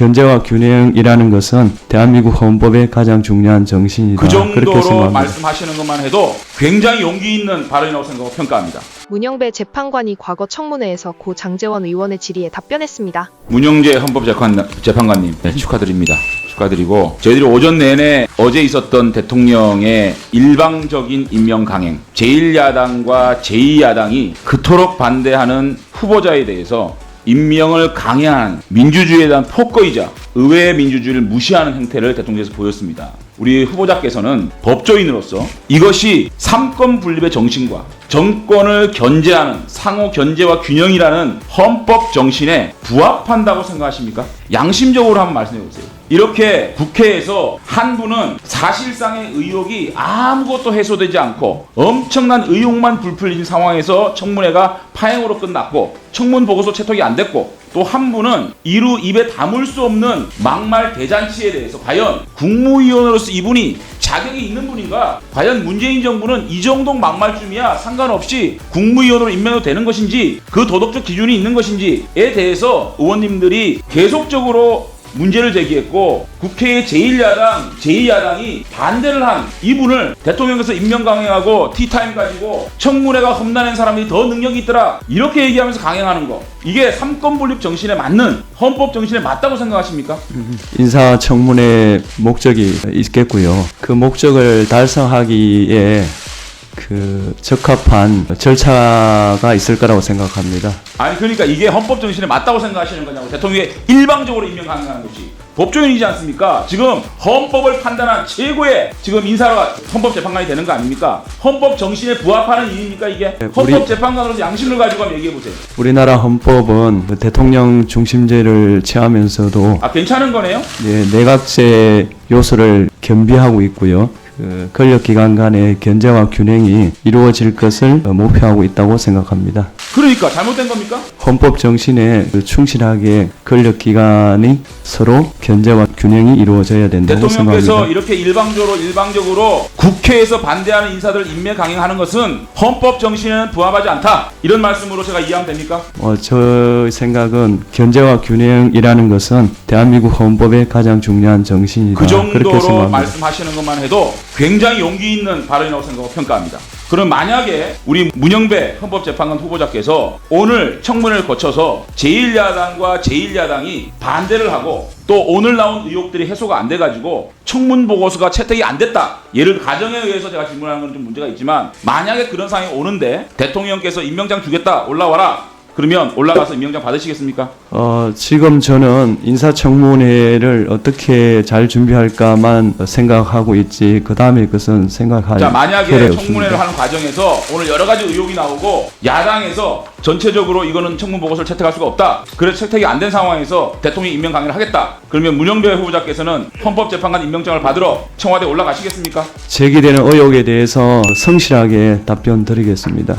견제와 균형이라는 것은 대한민국 헌법의 가장 중요한 정신이다. 그 그렇게 정도로 생각합니다. 말씀하시는 것만 해도 굉장히 용기 있는 발언이라고 생각하고 평가합니다. 문영배 재판관이 과거 청문회에서 고 장제원 의원의 질의에 답변했습니다. 문영재 헌법재판관님 축하드립니다. 축하드리고 저희들이 오전 내내 어제 있었던 대통령의 일방적인 임명 강행, 제1야당과 제2야당이 그토록 반대하는 후보자에 대해서 임명을 강행한 민주주의에 대한 폭거이자 의회의 민주주의를 무시하는 행태를 대통령께서 보였습니다. 우리 후보자께서는 법조인으로서 이것이 삼권 분립의 정신과 정권을 견제하는 상호 견제와 균형이라는 헌법 정신에 부합한다고 생각하십니까? 양심적으로 한번 말씀해 보세요. 이렇게 국회에서 한 분은 사실상의 의혹이 아무것도 해소되지 않고 엄청난 의혹만 불풀린 상황에서 청문회가 파행으로 끝났고 청문 보고서 채택이 안 됐고 또 한 분은 이루 입에 담을 수 없는 막말 대잔치에 대해서 과연 국무위원으로서 이분이 자격이 있는 분인가? 과연 문재인 정부는 이 정도 막말쯤이야 상관없이 국무위원으로 임명해도 되는 것인지 그 도덕적 기준이 있는 것인지에 대해서 의원님들이 계속적으로 문제를 제기했고 국회의 제1야당, 제2야당이 반대를 한 이분을 대통령께서 임명 강행하고 티타임 가지고 청문회가 험난한 사람이 더 능력이 있더라 이렇게 얘기하면서 강행하는 거 이게 삼권분립 정신에 맞는 헌법 정신에 맞다고 생각하십니까? 인사청문회 목적이 있겠고요. 그 목적을 달성하기에 적합한 절차가 있을 거라고 생각합니다. 아니 그러니까 이게 헌법 정신에 맞다고 생각하시는 거냐고 대통령이 일방적으로 임명 강행하는 것이 법조인이지 않습니까? 지금 헌법을 판단한 최고의 지금 인사가 헌법재판관이 되는 거 아닙니까? 헌법 정신에 부합하는 일입니까 이게? 헌법재판관으로서 양심을 가지고 한번 얘기해 보세요. 우리나라 헌법은 대통령 중심제를 취하면서도 괜찮은 거네요? 네, 내각제 요소를 겸비하고 있고요. 권력기관 간의 견제와 균형이 이루어질 것을 목표하고 있다고 생각합니다. 그러니까 잘못된 겁니까? 헌법 정신에 충실하게 권력기관이 서로 견제와 균형이 이루어져야 된다고 생각합니다. 대통령께서 이렇게 일방적으로 국회에서 반대하는 인사들을 임명 강행하는 것은 헌법 정신에는 부합하지 않다. 이런 말씀으로 제가 이해하면 됩니까? 저 생각은 견제와 균형이라는 것은 대한민국 헌법의 가장 중요한 정신이다. 그 그렇게 정도로 생각합니다. 말씀하시는 것만 해도 굉장히 용기 있는 발언이라고 생각하고 평가합니다. 그럼 만약에 우리 문영배 헌법재판관 후보자께서 오늘 청문회를 거쳐서 제1야당과 제1야당이 반대를 하고 또 오늘 나온 의혹들이 해소가 안 돼가지고 청문 보고서가 채택이 안 됐다. 예를 가정에 의해서 제가 질문하는 건 좀 문제가 있지만 만약에 그런 상황이 오는데 대통령께서 임명장 주겠다 올라와라. 그러면 올라가서 임명장 받으시겠습니까? 지금 저는 인사청문회를 어떻게 잘 준비할까만 생각하고 있지 그 다음에 것은 생각할 자, 만약에 필요가 청문회를 없습니다. 하는 과정에서 오늘 여러 가지 의혹이 나오고 야당에서 전체적으로 이거는 청문 보고서를 채택할 수가 없다. 그래서 채택이 안 된 상황에서 대통령이 임명 강행을 하겠다. 그러면 문영배 후보자께서는 헌법재판관 임명장을 받으러 청와대에 올라가시겠습니까? 제기되는 의혹에 대해서 성실하게 답변 드리겠습니다.